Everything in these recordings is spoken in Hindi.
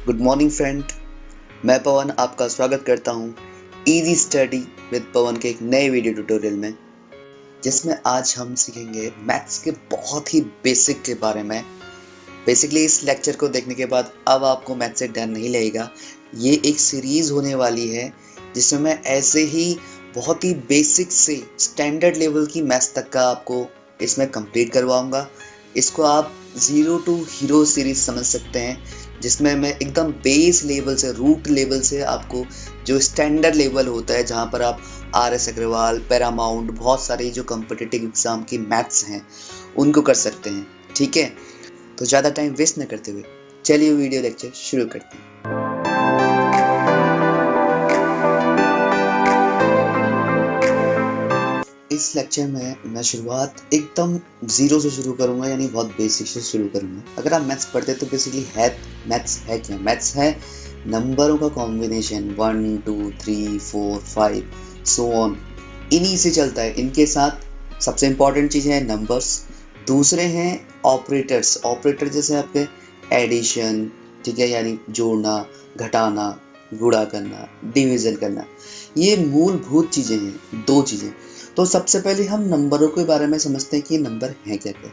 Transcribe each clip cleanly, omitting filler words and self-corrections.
Good morning friend. मैं पवन आपका स्वागत करता हूँ इजी स्टडी विद पवन के एक नए वीडियो ट्यूटोरियल में, जिसमें आज हम सीखेंगे मैथ्स के बहुत ही बेसिक के बारे में। बेसिकली इस लेक्चर को देखने के बाद अब आपको मैथ्स से डर नहीं लगेगा। ये एक सीरीज होने वाली है जिसमें मैं ऐसे ही बहुत ही बेसिक से स्टैंडर्ड लेवल की मैथ्स तक का आपको इसमें कंप्लीट करवाऊंगा। इसको आप ज़ीरो टू हीरो सीरीज समझ सकते हैं, जिसमें मैं एकदम बेस लेवल से रूट लेवल से आपको जो स्टैंडर्ड लेवल होता है, जहाँ पर आप RS अग्रवाल, पैरामाउंट, बहुत सारे जो कॉम्पिटिटिव एग्जाम की मैथ्स हैं उनको कर सकते हैं। ठीक है, तो ज़्यादा टाइम वेस्ट न करते हुए चलिए वीडियो लेक्चर शुरू करते हैं। इस लेक्चर में मैं शुरुआत एकदम जीरो से शुरू करूंगा, यानी बहुत बेसिक से शुरू करूंगा। अगर आप मैथ्स पढ़ते तो बेसिकली मैथ्स है क्या? मैथ्स है नंबरों का कॉम्बिनेशन, 1 2 3 4 5 सो ऑन, इन्हीं से चलता है। इनके साथ सबसे इंपॉर्टेंट चीज़ है नंबर्स, दूसरे हैं ऑपरेटर्स। ऑपरेटर जैसे आपके एडिशन, ठीक है, यानी जोड़ना, घटाना, गुणा करना, डिवीजन करना, ये मूलभूत चीज़ें हैं, दो चीज़ें। तो सबसे पहले हम नंबरों के बारे में समझते हैं कि नंबर है क्या क्या।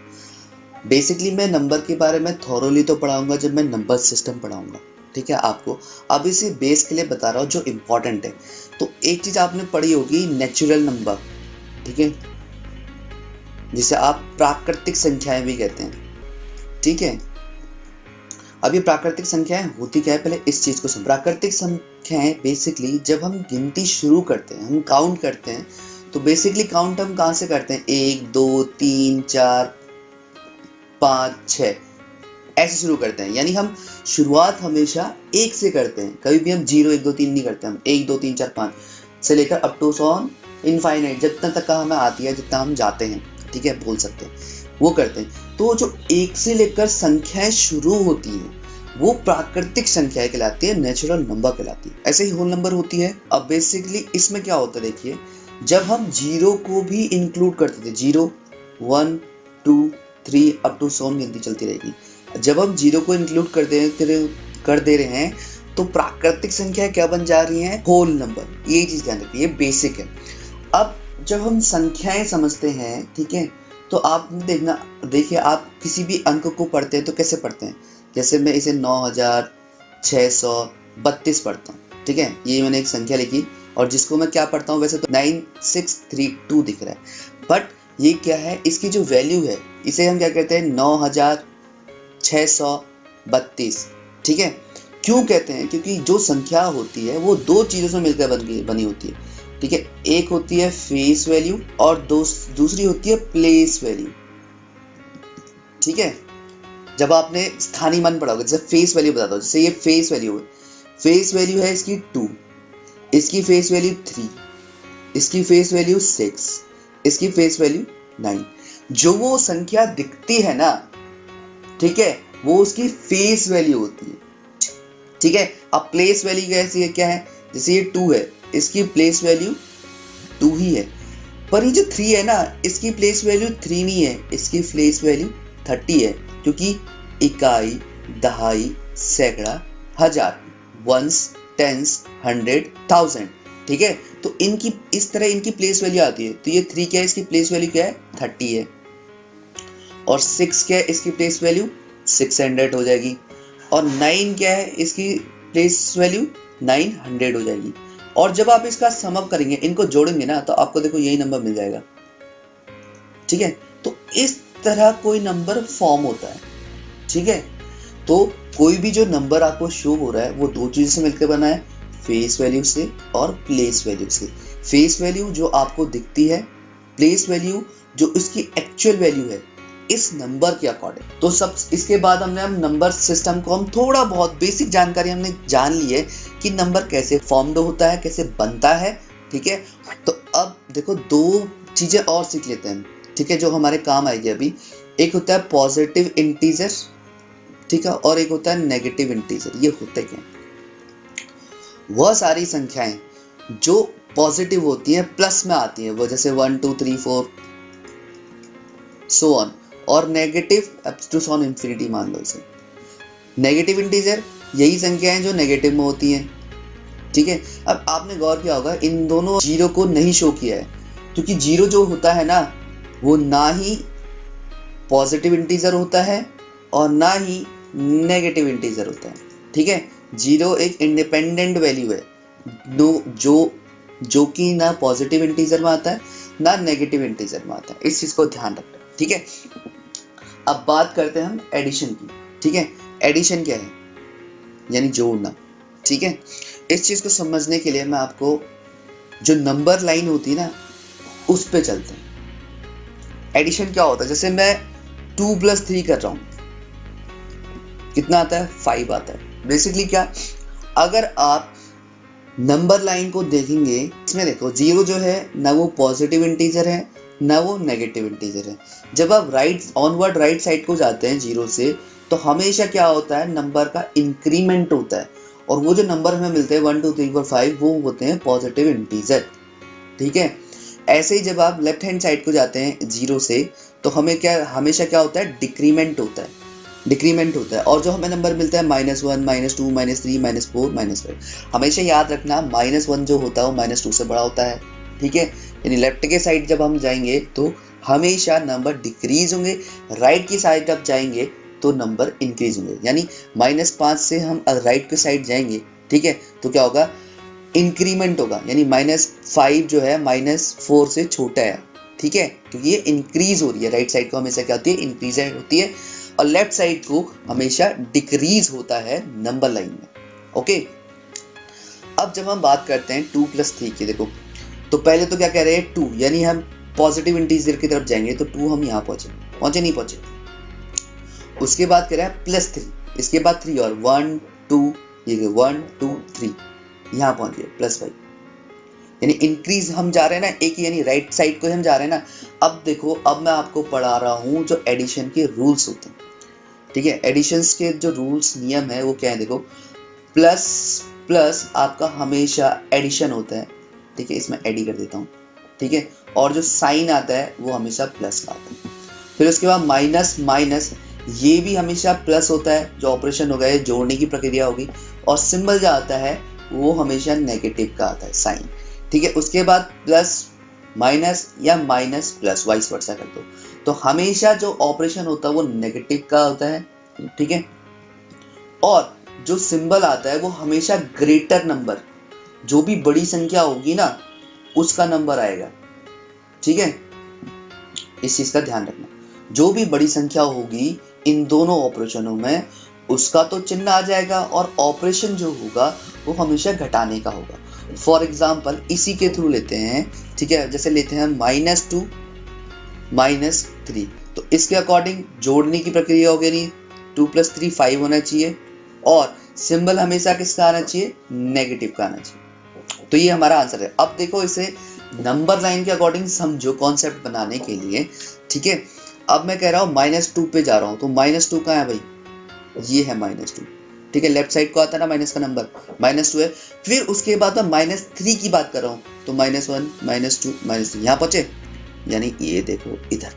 बेसिकली मैं नंबर के बारे में थॉरोली तो पढ़ाऊंगा जब मैं नंबर सिस्टम पढ़ाऊंगा, ठीक है आपको। अब इसे बेस के लिए बता रहा हूँ जो इम्पोर्टेंट है। तो एक चीज आपने पढ़ी होगी, नेचुरल नंबर, ठीक है, जिसे आप प्राकृतिक संख्याएं भी कहते हैं। ठीक है, अब ये प्राकृतिक संख्याएं होती क्या है, पहले इस चीज को समझ। प्राकृतिक संख्याएं बेसिकली जब हम गिनती शुरू करते हैं, हम काउंट करते हैं, तो बेसिकली काउंट हम कहाँ से करते हैं? 1 2 3 4 5 6 ऐसे शुरू करते हैं। यानी हम शुरुआत हमेशा 1 से करते हैं, कभी भी हम 0 1 2 3 नहीं करते। हम 1 2 3 4 5 से लेकर अप टू ऑन इनफाइनाइट, जितना तक का हमें आती है, जितना हम जाते हैं, ठीक है, बोल सकते हैं, वो करते हैं। तो जो 1 से लेकर संख्याएं शुरू होती हैं वो प्राकृतिक संख्याएं कहलाती है, नेचुरल नंबर कहलाती है। ऐसे ही होल नंबर होती है। अब बेसिकली इसमें क्या होता है, देखिए, जब हम जीरो को भी इंक्लूड करते थे, 0 1 2 3 अप टू सोन गिनती चलती रहेगी। जब हम जीरो को इंक्लूड कर दे रहे हैं तो प्राकृतिक संख्या क्या बन जा रही है? Whole number. ये चीज ध्यान रखिए, ये बेसिक है। अब जब हम संख्याएं समझते हैं, ठीक है, तो आप देखना, देखिए, आप किसी भी अंक को पढ़ते हैं तो कैसे पढ़ते हैं? जैसे मैं इसे 9632 पढ़ता हूँ, ठीक है, ये मैंने एक संख्या लिखी, और जिसको मैं क्या पढ़ता हूँ, वैसे तो 9632 दिख रहा है, बट ये क्या है, इसकी जो वैल्यू है इसे हम क्या कहते हैं? 9632। ठीक है, क्यों कहते हैं? क्योंकि जो संख्या होती है वो दो चीजों से मिलकर बनी होती है, ठीक है। एक होती है फेस वैल्यू और दूसरी होती है प्लेस वैल्यू, ठीक है। जब आपने स्थानीय मान पढ़ा होगा, जैसे फेस वैल्यू बताता हूँ, जैसे ये फेस वैल्यू है, फेस वैल्यू है इसकी 2, इसकी फेस वैल्यू 3, इसकी फेस वैल्यू 6, इसकी फेस वैल्यू 9। जो वो संख्या दिखती है ना, ठीक है, वो उसकी फेस वैल्यू होती है, ठीक है। अब प्लेस वैल्यू कैसी है, क्या है? जैसे ये 2 है, इसकी प्लेस वैल्यू 2 ही है, पर ये जो 3 है ना, इसकी प्लेस वैल्यू 3 नहीं है, इसकी प्लेस वैल्यू 30 है, क्योंकि इकाई, दहाई, सैकड़ा, हजार, वंस, टेंस, 100, 1000, ठीक है। तो इनकी इस तरह इनकी प्लेस वैल्यू आती है। तो ये 3 क्या है, इसकी प्लेस वैल्यू क्या है? 30 है। और 6 क्या है, इसकी प्लेस वैल्यू 600 हो जाएगी। और 9 क्या है, इसकी प्लेस वैल्यू 900 हो जाएगी। और जब आप इसका सम अप करेंगे, इनको जोड़ेंगे ना, तो आपको देखो यही नंबर मिल जाएगा, ठीक है। तो इस तरह कोई नंबर फॉर्म होता है, ठीक है। तो कोई भी जो नंबर आपको शो हो रहा है वो दो चीजों से मिलकर बना है, फेस वैल्यू से और प्लेस वैल्यू से। फेस वैल्यू जो आपको दिखती है, प्लेस वैल्यू जो इसकी एक्चुअल वैल्यू है इस नंबर के अकॉर्डिंग। तो सब इसके बाद हमने हम नंबर सिस्टम को, हम थोड़ा बहुत बेसिक जानकारी हमने जान ली है कि नंबर कैसे फॉर्म्ड होता है, कैसे बनता है, ठीक है। तो अब देखो दो चीजें और सीख लेते हैं, ठीक है, जो हमारे काम आएगी अभी। एक होता है पॉजिटिव इंटीजर, ठीक है, और एक होता है नेगेटिव इंटीजर। ये होता है क्या? वह सारी संख्याएं जो पॉजिटिव होती हैं, प्लस में आती हैं, वो जैसे 1 2 3 4 सो ऑन, और negative up to on infinity मान लो इसे। नेगेटिव इंटीजर यही संख्याएं जो नेगेटिव में होती हैं। ठीक है, अब आपने गौर किया होगा इन दोनों जीरो को नहीं शो किया है, क्योंकि जीरो जो होता है ना वो ना ही पॉजिटिव इंटीजर होता है और ना ही नेगेटिव इंटीजर होता है। ठीक है, जीरो एक इंडिपेंडेंट वैल्यू है, जो कि ना पॉजिटिव इंटीजर में आता है ना नेगेटिव इंटीजर में आता है। इस चीज को ध्यान रखना। ठीक है, अब बात करते हैं हम एडिशन की। ठीक है, एडिशन क्या है, यानी जोड़ना। ठीक है, इस चीज को समझने के लिए मैं आपको जो नंबर लाइन होती है ना उस पे चलते हैं। एडिशन क्या होता है, जैसे मैं 2 + 3 कर रहा हूं, कितना आता है, 5 आता है। बेसिकली क्या, अगर आप नंबर लाइन को देखेंगे, इसमें देखो जीरो जो है ना वो पॉजिटिव इंटीजर है ना वो नेगेटिव इंटीजर है। जब आप ऑनवर्ड राइट साइड को जाते हैं जीरो से, तो हमेशा क्या होता है, नंबर का इंक्रीमेंट होता है, और वो जो नंबर हमें मिलते हैं 1 2 3 4 5 वो होते हैं पॉजिटिव इंटीजर। ठीक है, ऐसे ही जब आप लेफ्ट हैंड साइड को जाते हैं जीरो से, तो हमेशा क्या होता है, डिक्रीमेंट होता है। और जो हमें नंबर मिलता है -1 -2 -3 -4 -5, हमेशा याद रखना -1 जो होता है वो -2 से बड़ा होता है। ठीक है, यानी लेफ्ट के साइड जब हम जाएंगे तो हमेशा नंबर डिक्रीज होंगे, राइट की साइड अब जाएंगे तो नंबर इंक्रीज होंगे। यानी -5 से हम राइट के साइड जाएंगे, ठीक है, तो क्या होगा, इंक्रीमेंट होगा, यानी -5 जो है -4 से छोटा है। ठीक है, क्योंकि ये इंक्रीज हो रही है। राइट साइड को हमेशा क्या होती है, इंक्रीज होती है, और लेफ्ट साइड को हमेशा डिक्रीज होता है नंबर लाइन में। ओके, अब जब हम बात करते हैं 2 + 3 की, देखो तो पहले तो क्या कह रहे हैं, 2, यानी हम पॉजिटिव इंटीजर की तरफ जाएंगे तो 2 हम यहाँ पहुंचे नहीं पहुंचे। उसके बाद कह रहा है +3, इसके बाद 3 और 1 2, ये 1 2 3 यहाँ पहुंच गए +5, यानी इंक्रीज हम जा रहे हैं ना, एक यानी राइट साइड को हम जा रहे हैं ना। अब देखो, अब मैं आपको पढ़ा रहा हूँ जो एडिशन के रूल्स होते हैं। ठीक है, एडिशंस के जो रूल्स नियम है वो क्या है, देखो प्लस प्लस आपका हमेशा एडिशन होता है। ठीक है, इसमें एडी कर देता हूँ। ठीक है, और जो साइन आता है वो हमेशा प्लस का आता है। फिर उसके बाद माइनस माइनस, ये भी हमेशा प्लस होता है, जो ऑपरेशन होगा, जोड़ने की प्रक्रिया होगी, और सिंबल जो आता है वो हमेशा नेगेटिव का आता है, साइन। ठीक है, उसके बाद प्लस माइनस या माइनस प्लस, वाइस वर्सा कर दो, तो हमेशा जो ऑपरेशन होता है वो नेगेटिव का होता है। ठीक है, और जो सिंबल आता है वो हमेशा ग्रेटर नंबर, जो भी बड़ी संख्या होगी ना उसका नंबर आएगा। ठीक है, इस चीज का ध्यान रखना, जो भी बड़ी संख्या होगी इन दोनों ऑपरेशनों में उसका तो चिन्ह आ जाएगा, और ऑपरेशन जो होगा वो हमेशा घटाने का होगा। फॉर एग्जाम्पल इसी के थ्रू लेते हैं। ठीक है, जैसे लेते हैं -2 -3, तो इसके अकॉर्डिंग जोड़ने की प्रक्रिया होगी, नहीं 2 + 3 5 होना चाहिए, और सिंबल हमेशा किसका आना चाहिए, नेगेटिव का आना चाहिए। तो ये हमारा आंसर है। अब देखो, इसे नंबर लाइन के अकॉर्डिंग समझो कॉन्सेप्ट बनाने के लिए। ठीक है, अब मैं कह रहा हूँ -2 पे जा रहा हूँ, तो -2 कहाँ है भाई, ये है -2। ठीक है, लेफ्ट साइड को आता है ना माइनस का नंबर, -2 है। फिर उसके बाद मैं -3 की बात कर रहा हूँ, तो -1 -2 -3 यहाँ पहुंचे, यानी ये देखो इधर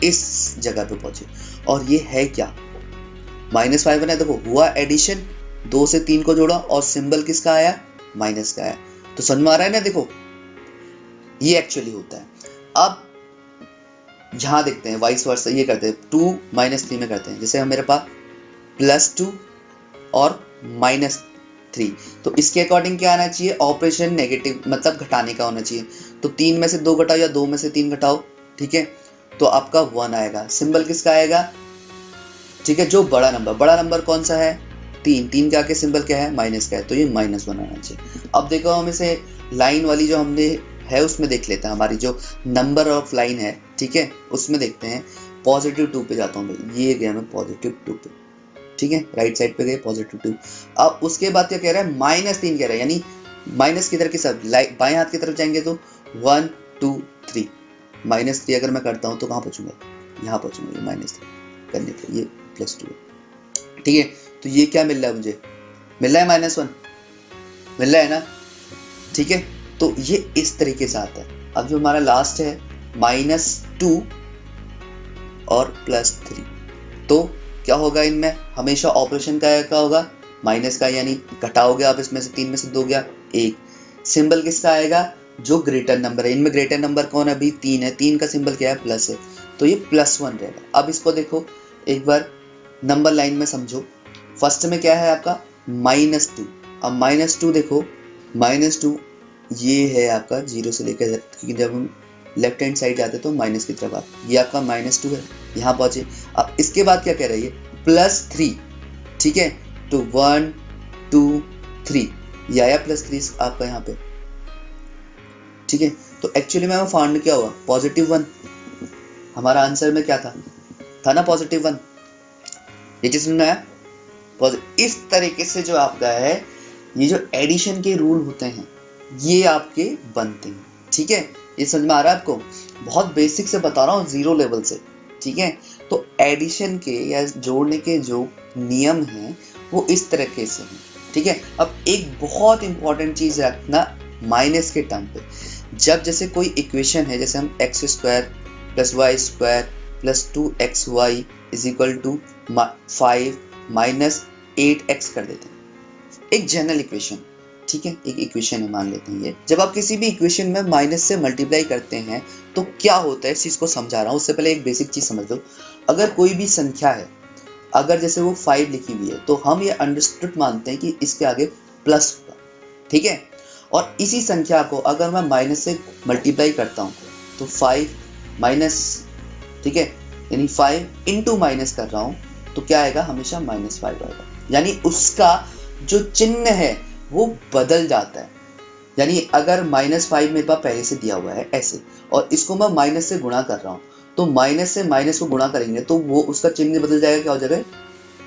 इस जगह पे पहुंचे। और ये है क्या, -5 बना, देखो हुआ एडिशन, 2 से 3 को जोड़ा और सिंबल किसका आया, माइनस का आया। तो समझ में आ रहा है ना, देखो ये एक्चुअली होता है। अब यहां देखते हैं वाइस वर्सा, ये करते हैं 2 -3 में करते हैं। जैसे हम मेरे पास +2 और -3, तो इसके अकॉर्डिंग क्या आना चाहिए, ऑपरेशन नेगेटिव, मतलब घटाने का होना चाहिए। तो 3 में से 2 घटाओ या 2 में से 3 घटाओ, ठीक है, तो आपका 1 आएगा। सिंबल किसका आएगा, ठीक है, जो बड़ा नंबर कौन सा है, 3 के आगे सिंबल क्या है, माइनस का है, तो ये -1 आना चाहिए। अब देखो, हम इसे लाइन वाली जो हमने है उसमें देख लेते हैं, हमारी जो नंबर ऑफ लाइन है, ठीक है, उसमें देखते हैं। +2 पे जाता हूँ भाई, ये गया मैं +2 पे, ठीक है, राइट साइड पे गए +2। अब उसके बाद क्या कह रहा है, -3 कह रहा है, यानी माइनस किधर की सब बाएं हाथ की तरफ जाएंगे, तो 1 2 3, -3 अगर मैं करता हूँ तो कहाँ पहुंचूंगा, यहाँ पहुंचूंगा, -3 करने पे ये +2 है। ठीक है, तो ये क्या मिल रहा है मुझे, मिल रहा है -1, मिल रहा है ना, ठीक है। तो ये इस तरीके से आता है। अब जो हमारा लास्ट है -2 और +3, तो क्या होगा, इनमें हमेशा ऑपरेशन का होगा माइनस का यानी घटाओगे आप, इसमें से 3 में से 2 गया 1। सिंबल किसका आएगा, जो ग्रेटर नंबर है। इनमें ग्रेटर नंबर कौन है, अभी 3 है, 3 का सिंबल क्या है, प्लस है, तो ये +1 रहेगा। अब इसको देखो एक बार नंबर लाइन में समझो। फर्स्ट में क्या है आपका -2। अब -2 देखो, -2 ये है आपका 0 से लेकर, क्योंकि जब हम लेफ्ट हैंड साइड जाते तो माइनस की तरफ आते, ये आपका -2 है, यहाँ पहुंचे। अब इसके बाद क्या कह रही है, +3, ठीक है, तो 1 2 3 ये आया +3 आपका यहाँ पे, ठीक है। तो एक्चुअली में फाउंड क्या हुआ, +1। हमारा आंसर में क्या था ना +1। ये चीज सुनना है। इस तरीके से जो आपका है, ये जो एडिशन के रूल होते हैं ये आपके बनते हैं, ठीक है। ये समझ में आ रहा है आपको, बहुत बेसिक से बता रहा हूँ, 0 लेवल से, ठीक है। तो एडिशन के या जोड़ने के जो नियम हैं वो इस तरीके से हैं, ठीक है। अब एक बहुत इंपॉर्टेंट चीज रखना माइनस के टर्म पे, जब जैसे कोई इक्वेशन है, जैसे हम x² + y² + 2xy = 5 - 8x कर देते हैं, एक जनरल इक्वेशन, ठीक है, एक इक्वेशन है मान लेते हैं ये। जब आप किसी भी इक्वेशन में माइनस से मल्टीप्लाई करते हैं तो क्या होता है, इस चीज को समझा रहा हूँ। उससे पहले एक बेसिक चीज समझ लो। अगर कोई भी संख्या है, अगर जैसे वो 5 लिखी हुई है, तो हम ये अंडरस्टूड मानते हैं कि इसके आगे प्लस होगा, ठीक है। और इसी संख्या को अगर मैं माइनस से मल्टीप्लाई करता हूँ तो 5 माइनस, ठीक है, यानी 5 इंटू माइनस कर रहा हूँ तो क्या आएगा, हमेशा -5 आएगा। यानी उसका जो चिन्ह है वो बदल जाता है। यानी अगर -5 मेरे पास पहले से दिया हुआ है ऐसे, और इसको मैं माइनस से गुणा कर रहा हूँ, तो माइनस से माइनस को गुणा करेंगे तो वो उसका चिन्ह बदल जाएगा, क्या हो जाएगा,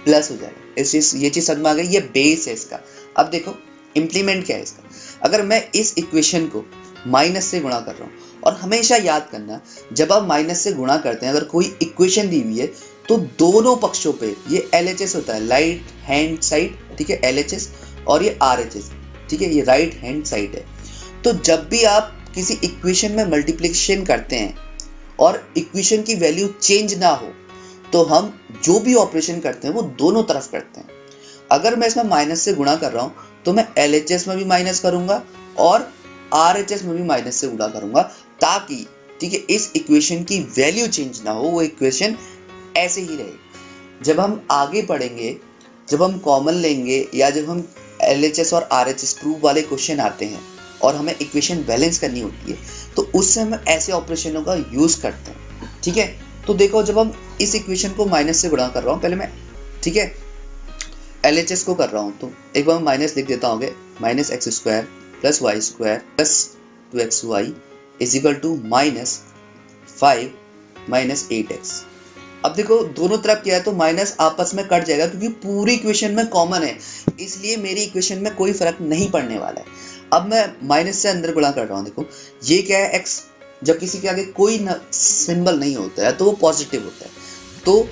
प्लस हो जाएगा। ये चीज समझ में आ गई, ये बेस है इसका। अब देखो इंप्लीमेंट क्या है इसका। अगर मैं इस इक्वेशन को माइनस से गुणा कर रहा हूँ, और हमेशा याद करना, जब आप माइनस से गुणा करते हैं, अगर कोई इक्वेशन दी हुई है तो दोनों पक्षों पे ये LHS होता है, राइट हैंड साइड, ठीक है, LHS, और ये RHS, ठीक है, ये राइट हैंड साइड है। तो जब भी आप किसी इक्वेशन में मल्टीप्लिकेशन करते हैं और इक्वेशन की वैल्यू चेंज ना हो, तो हम जो भी ऑपरेशन करते हैं वो दोनों तरफ करते हैं। अगर मैं इसमें माइनस से गुणा कर रहा हूं तो मैं LHS में भी माइनस करूंगा और RHS में भी माइनस से गुणा करूंगा, ताकि, ठीक है, इस इक्वेशन की वैल्यू चेंज ना हो, वो इक्वेशन ऐसे ही रहे। जब हम आगे पढ़ेंगे, जब हम कॉमन लेंगे या जब हम LHS और RHS प्रूफ वाले क्वेश्चन आते हैं और हमें इक्वेशन बैलेंस करनी होती है, तो उससे हम ऐसे ऑपरेशनों का यूज करते हैं, ठीक है। तो देखो, जब हम इस इक्वेशन को माइनस से गुणा कर रहा हूँ, पहले मैं, ठीक है, LHS को कर रहा हूँ, तो एक बार मैं माइनस लिख देता हूँ, -x² + y² + 2xy = -5 - 8x। अब देखो दोनों तरफ क्या है, तो माइनस आपस में कट जाएगा, क्योंकि पूरी इक्वेशन में कॉमन है, इसलिए मेरी इक्वेशन में कोई फर्क नहीं पड़ने वाला है। अब मैं माइनस से अंदर गुणा कर रहा हूँ, देखो ये क्या है, x। जब किसी के आगे कोई सिंबल नहीं होता है तो वो पॉजिटिव होता है, तो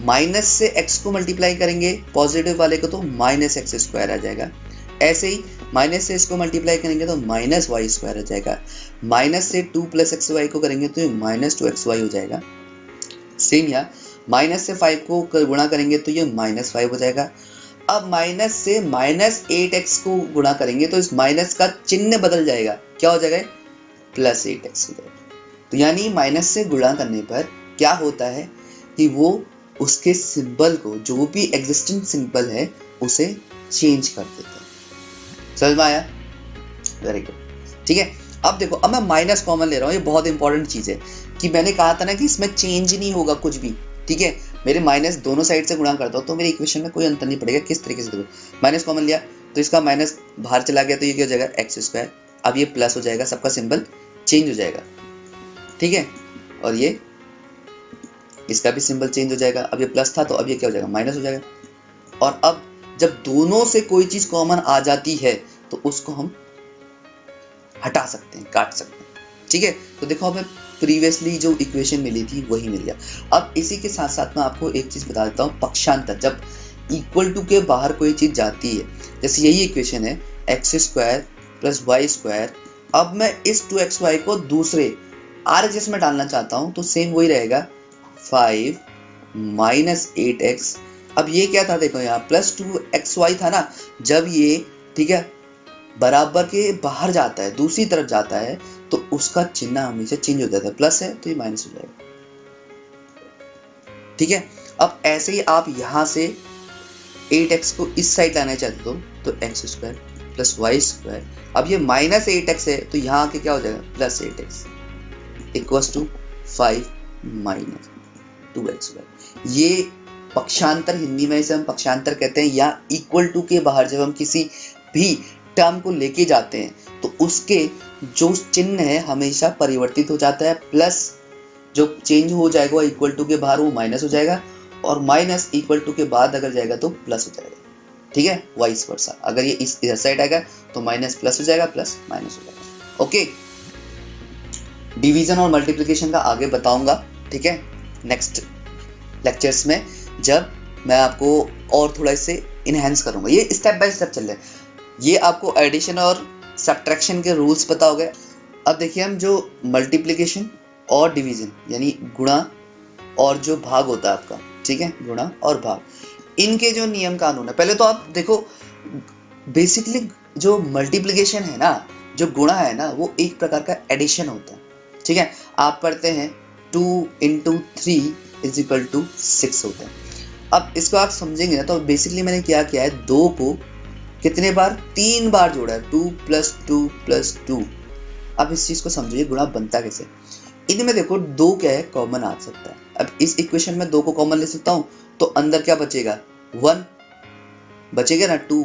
माइनस से x को मल्टीप्लाई करेंगे पॉजिटिव वाले को, तो -x² आ जाएगा। ऐसे ही माइनस से इसको मल्टीप्लाई करेंगे तो -y² आ जाएगा। माइनस से 2 + xy को करेंगे तो ये -2xy हो जाएगा। सेम यहाँ माइनस से 5 को गुणा करेंगे तो ये -5 हो जाएगा। अब माइनस से -8x को गुणा करेंगे तो इस माइनस का चिन्ह बदल जाएगा, क्या हो जाएगा, +8x हो जाएगा। तो यानी माइनस से गुणा करने पर क्या होता है कि वो उसके सिंबल को, जो भी एग्जिस्टिंग सिंबल है, उसे चेंज कर देता है। समझ में आया, वेरी गुड, ठीक है। अब देखो, अब मैं माइनस कॉमन ले रहा हूँ, ये बहुत इंपॉर्टेंट चीज है कि मैंने कहा था ना कि इसमें चेंज नहीं होगा कुछ भी, ठीक है। मेरे माइनस दोनों साइड से गुणा करता हूँ तो मेरी इक्वेशन में कोई अंतर नहीं पड़ेगा। किस तरीके से, देखो माइनस कॉमन लिया तो इसका माइनस बाहर चला गया, तो ये क्या हो जाएगा, x²। अब ये प्लस हो जाएगा, सबका सिंबल चेंज हो जाएगा, ठीक है, और ये इसका भी सिंबल चेंज हो जाएगा। अब ये प्लस था तो अब ये क्या हो जाएगा, माइनस हो जाएगा। और अब जब दोनों से कोई चीज कॉमन आ जाती है तो उसको हम हटा सकते हैं, काट सकते हैं, ठीक है। तो देखो, हमें प्रीवियसली जो इक्वेशन मिली थी वही मिल गया। अब इसी के साथ साथ मैं आपको एक चीज बता देता हूँ, पक्षांतर। जब इक्वल टू के बाहर कोई चीज जाती है, जैसे यही इक्वेशन है x² + y²। अब मैं इस 2xy को दूसरे RHS में डालना चाहता हूँ, तो सेम वही रहेगा, 5 - 8x अब ये क्या था, देखो यहाँ +2xy था ना, जब ये ठीक है बराबर के बाहर जाता है, दूसरी तरफ जाता है, तो उसका चिन्ह हमेशा चेंज हो जाता है, प्लस है तो ये माइनस हो जाएगा। ठीक है, अब ऐसे ही आप यहाँ से 8x को इस साइड लाना चाहते हो तो x² + y²। अब ये -8x है तो यहाँ आके क्या हो जाएगा, +8x = 5 - 2xy। ये पक्षांतर, हिंदी में इसे हम पक्षांतर कहते हैं, या इक्वल टू के बाहर जब हम किसी भी टर्म को लेके जाते हैं तो उसके जो चिन्ह है हमेशा परिवर्तित हो जाता है, प्लस जो चेंज हो जाएगा वो इक्वल टू के बाहर वो माइनस हो जाएगा, और माइनस इक्वल टू के बाद अगर जाएगा तो प्लस हो जाएगा। ठीक है, वाइस वर्सा, अगर ये इस इधर साइड आएगा तो माइनस प्लस हो जाएगा, प्लस माइनस हो जाएगा। ओके, डिवीजन और मल्टीप्लिकेशन का आगे बताऊंगा, ठीक है, नेक्स्ट लेक्चर्स में, जब मैं आपको और थोड़ा इससे इनहेंस करूंगा। ये स्टेप बाय स्टेप चल रहा है। ये आपको एडिशन और सब्ट्रैक्शन के रूल्स पता हो गए। अब देखिए, हम जो मल्टीप्लिकेशन और डिवीजन यानी गुणा और जो भाग होता है आपका, ठीक है, गुणा और भाग, इनके जो नियम कानून है, पहले तो आप देखो बेसिकली जो मल्टीप्लिकेशन है ना, जो गुणा है ना, वो एक प्रकार का एडिशन होता है। ठीक है, आप पढ़ते हैं 2 × 3 = 6 होता है। अब इसको आप समझेंगे ना, तो बेसिकली मैंने क्या किया है, 2 को कितने बार, 3 बार जोड़ा है, 2 + 2 + 2। अब इस चीज को समझिए, गुणा बनता कैसे। इनमें देखो 2 क्या है, कॉमन आ सकता है। अब इस इक्वेशन में 2 को कॉमन ले सकता हूँ, तो अंदर क्या बचेगा, 1 बचेगा ना, 2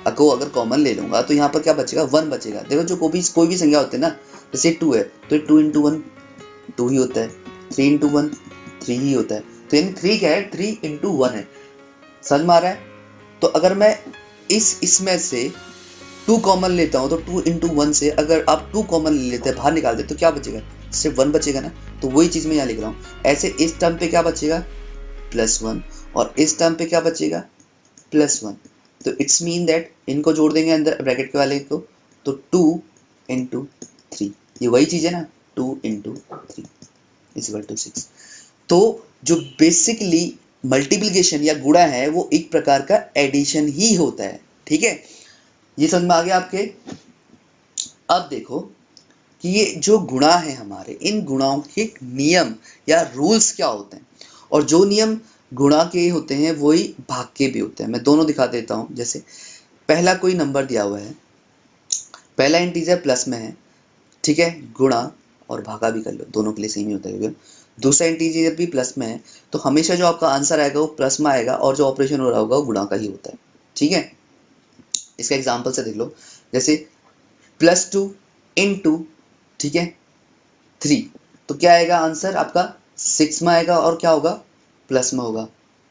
को अगर कॉमन ले लूंगा तो यहाँ पर क्या बचेगा, 1 बचेगा। देखो जो कोई भी संख्या होती है ना, जैसे 2 है तो 2 × 1 2 ही होता है, 3 × 1 3 ही होता है, तो यानी 3 क्या है, 3 × 1 है। समझ में आ रहा है। तो अगर मैं इसमें से 2 कॉमन लेता हूँ, तो 2 × 1 से अगर आप 2 कॉमन ले लेते हैं, बाहर निकाल दे, तो क्या बचेगा, सिर्फ 1 बचेगा ना। तो वही चीज मैं यहाँ लिख रहा हूँ। ऐसे इस टर्म पे क्या बचेगा, +1, और इस टर्म पे क्या बचेगा, +1। तो इट्स मीन दैट इनको जोड़ देंगे अंदर ब्रैकेट के वाले को, तो 2 × 3, ये वही चीज है ना, 2 × 3 = 6। तो जो बेसिकली मल्टीप्लिकेशन या गुणा है वो एक प्रकार का एडिशन ही होता है। ठीक है, ये समझ में आ गया आपके। अब देखो कि ये जो गुणा है हमारे, इन गुणाओं के नियम या रूल्स क्या होते हैं, और जो नियम गुणा के होते हैं वही भाग के भी होते हैं। मैं दोनों दिखा देता हूं। जैसे पहला कोई नंबर दिया हुआ है, पहला इंटीजर प्लस में है, ठीक है, गुणा और भागा भी कर लो, दोनों के लिए सेम ही होता है। दूसरा इंटीजर भी प्लस में है, तो हमेशा जो आपका आंसर आएगा वो प्लस में आएगा, और जो ऑपरेशन हो रहा होगा वो गुणा का ही होता है। ठीक है, इसका एग्जाम्पल से देख लो, जैसे +2 × ठीक है 3, तो क्या आएगा आंसर आपका 6 में आएगा, और क्या होगा, प्लस में होगा।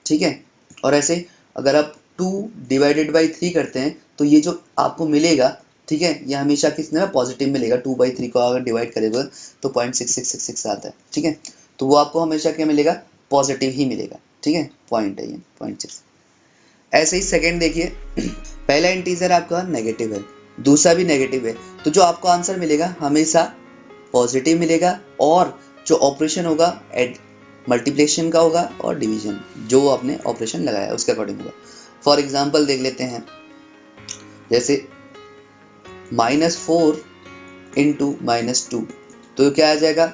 ठीक है, और ऐसे अगर आप 2 / 3 करते हैं तो ये जो आपको मिलेगा, ठीक है, ये हमेशा किसने में पॉजिटिव मिलेगा। 2/3 को अगर डिवाइड करेगा तो 0.6666 आता है। ठीक है, तो वो आपको हमेशा क्या मिलेगा, पॉजिटिव ही मिलेगा। ठीक है, पॉइंट है ये 0.6। ऐसे ही सेकेंड देखिए, पहला इंटीजर आपका नेगेटिव है, दूसरा भी नेगेटिव है, तो जो आपको आंसर मिलेगा हमेशा पॉजिटिव मिलेगा, और जो ऑपरेशन होगा मल्टीप्लिकेशन का होगा, और डिवीजन जो आपने ऑपरेशन लगाया उसके अकॉर्डिंग होगा। फॉर एग्जांपल देख लेते हैं, जैसे -4 × -2, तो क्या आ जाएगा,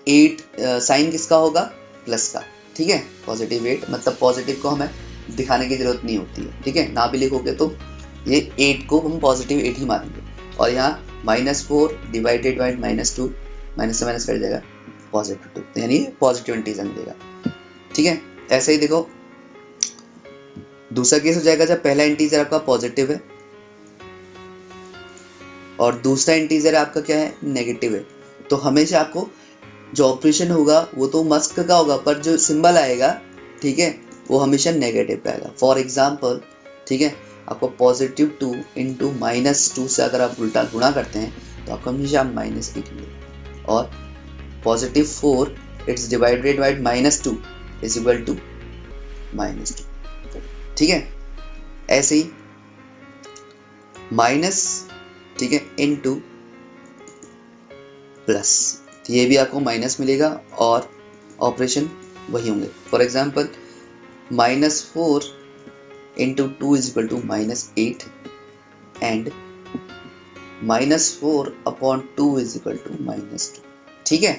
8 साइन किसका होगा, प्लस का। ठीक है, पॉजिटिव 8, मतलब पॉजिटिव को हमें दिखाने की जरूरत नहीं होती है। ठीक है, ना भी लिखोगे तो ये 8 को हम पॉजिटिव 8 ही मानेंगे, और यहाँ -4 / -2, माइनस से माइनस कट जाएगा, पॉजिटिव 2, यानी पॉजिटिव इंटीजर मिलेगा। ठीक है, ऐसे ही देखो दूसरा केस हो जाएगा, जब पहला इंटीजर आपका पॉजिटिव है और दूसरा इंटीजर आपका क्या है, नेगेटिव है, तो हमेशा आपको जो ऑपरेशन होगा वो तो मस्क का होगा, पर जो सिंबल आएगा, ठीक है, वो हमेशा नेगेटिव का आएगा। फॉर एग्जाम्पल, ठीक है, आपको +2 × -2 से अगर आप उल्टा गुणा करते हैं तो आपको हमेशा -8 मिलेगा, और +4 इट्स डिवाइडेड बाय -2 = -2। ठीक है, ऐसे ही माइनस, ठीक है, × प्लस, ये भी आपको माइनस मिलेगा, और ऑपरेशन वही होंगे। For example -4 into 2 is equal to -8 and -4 upon 2 is equal to -2। ठीक है,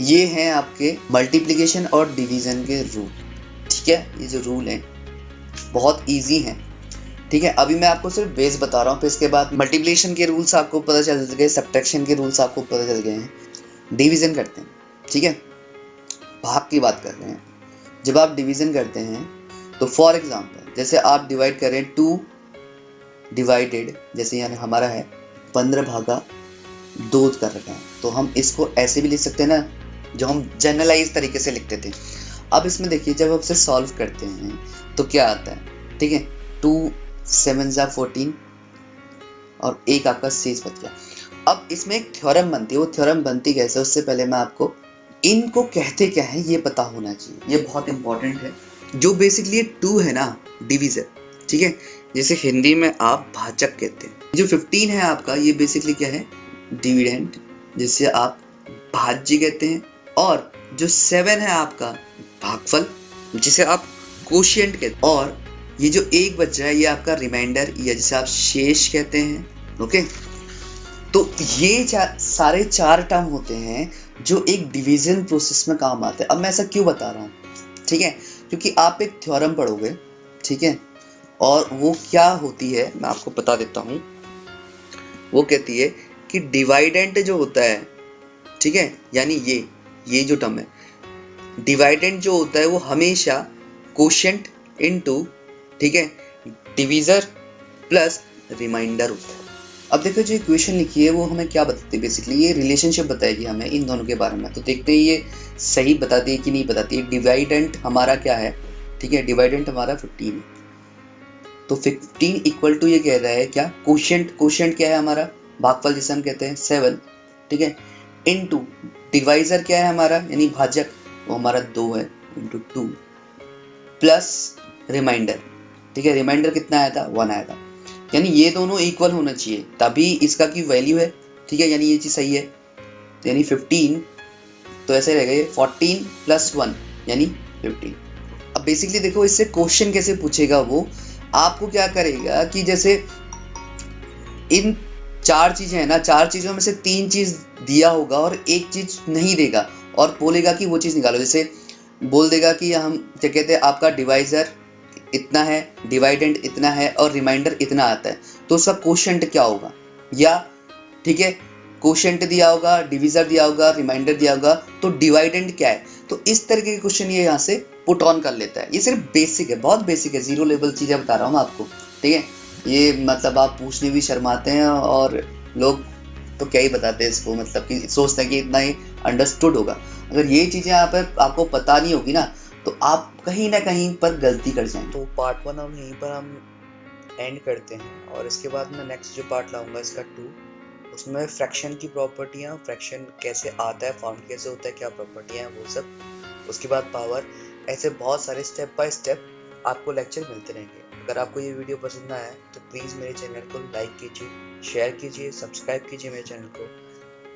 ये हैं आपके मल्टीप्लिकेशन और डिवीजन के रूल। ठीक है, ये जो रूल हैं बहुत इजी हैं। ठीक है, अभी मैं आपको सिर्फ बेस बता रहा हूँ, फिर इसके बाद मल्टीप्लिकेशन के रूल्स आपको पता चल गए, सब्ट्रैक्शन के रूल्स आपको पता चल गए हैं। डिवीजन करते हैं, ठीक है, भाग की बात कर रहे हैं। जब आप डिवीजन करते हैं तो फॉर एग्जांपल जैसे आप डिवाइड करें 2 डिवाइडेड, जैसे यानी हमारा है 15/2 कर रखा है, तो हम इसको ऐसे भी लिख सकते हैं ना, जो हम जनरलाइज तरीके से लिखते थे। अब इसमें देखिए, जब आप इसे सॉल्व करते हैं तो क्या आता है, ठीक है, 2 7 जा 14 और एक आपका शेष बच गया। अब इसमें एक थ्योरम बनती है, वो थ्योरम बनती कैसे, उससे पहले मैं आपको इनको कहते क्या है ये पता होना चाहिए, ये बहुत इंपॉर्टेंट है। जो बेसिकली 2 है ना, डिवीजर, ठीक है, जैसे हिंदी में आप भाजक कहते हैं। जो 15 है आपका, ये बेसिकली क्या है, डिविडेंड, जिसे आप भाज्य कहते हैं। और जो 7 है आपका भागफल, जिसे आप कोशिएंट कहते हैं। और ये जो एक बच रहा है ये आपका रिमाइंडर, या जिसे आप शेष कहते हैं। ओके, तो ये सारे 4 टर्म होते हैं जो एक डिवीजन प्रोसेस में काम आते हैं। अब मैं ऐसा क्यों बता रहा हूँ, ठीक है, क्योंकि आप एक थ्योरम पढ़ोगे, ठीक है, और वो क्या होती है मैं आपको बता देता हूँ। वो कहती है कि डिवाइडेंट जो होता है, ठीक है, यानी ये जो टर्म है, डिवाइडेंट जो होता है वो हमेशा कोशिएंट इनटू, ठीक है, डिवीजर प्लस रिमाइंडर होता है। अब देखो, जो इक्वेशन लिखी है वो हमें क्या बताती है, बेसिकली ये रिलेशनशिप बताएगी हमें इन दोनों के बारे में। तो देखते हैं ये सही बताती है कि नहीं बताती है। डिवाइडेंट हमारा क्या है, ठीक है, डिवाइडेंट हमारा 15 है, तो 15 इक्वल टू ये कह रहा है क्या, कोशिएंट, कोशिएंट क्या है हमारा, भागफल जिसे हम कहते हैं 7, ठीक है, इनटू डिवाइजर क्या है हमारा, यानी भाजक, वो हमारा 2 है, इनटू 2 प्लस रिमाइंडर, ठीक है, रिमाइंडर कितना आया था, 1 आया था। यानी ये दोनों इक्वल होना चाहिए, तभी इसका की वैल्यू है, ठीक है, यानी ये चीज सही है। यानी 15 तो ऐसे रहेगा, ये 14 प्लस 1 यानी 15। अब बेसिकली देखो, इससे क्वेश्चन कैसे पूछेगा वो, आपको क्या करेगा कि जैसे इन 4 चीजें हैं ना, 4 चीजों में से 3 चीज दिया होगा और एक चीज नहीं देगा, और बोलेगा कि वो चीज निकालो। जैसे बोल देगा कि हम क्या कहते हैं, आपका डिवाइजर इतना है, डिवाइडेंट इतना है और रिमाइंडर इतना आता है, तो उसका कोशिएंट क्या होगा, या ठीक है, कोशिएंट दिया होगा, डिवीजर दिया होगा, रिमाइंडर दिया होगा, तो डिवाइडेंट क्या है। तो इस तरीके के क्वेश्चन ये यहाँ से पुट ऑन कर लेता है। ये सिर्फ बेसिक है, बहुत बेसिक है, 0 लेवल चीजें बता रहा हूँ मैं आपको, ठीक है। ये मतलब आप पूछने भी शर्माते हैं, और लोग तो क्या ही बताते हैं इसको, मतलब कि सोचते हैं कि इतना ही अंडरस्टूड होगा। अगर ये चीजें आपको पता नहीं होगी ना, तो आप कहीं ना कहीं पर गलती कर जाएंगे। तो पार्ट 1 हम यहीं पर हम एंड करते हैं, और इसके बाद मैं नेक्स्ट जो पार्ट लाऊंगा इसका 2, उसमें फ्रैक्शन की प्रॉपर्टियाँ, फ्रैक्शन कैसे आता है, फॉर्म कैसे होता है, क्या प्रॉपर्टियाँ हैं वो सब, उसके बाद पावर, ऐसे बहुत सारे स्टेप बाय स्टेप आपको लेक्चर मिलते रहेंगे। अगर आपको ये वीडियो पसंद आया तो प्लीज़ मेरे चैनल को लाइक कीजिए, शेयर कीजिए, सब्सक्राइब कीजिए मेरे चैनल को।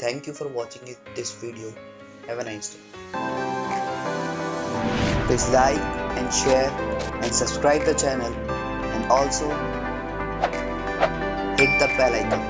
Thank you for watching this video. Have a nice day. Please like and share and subscribe the channel, and also hit the bell icon.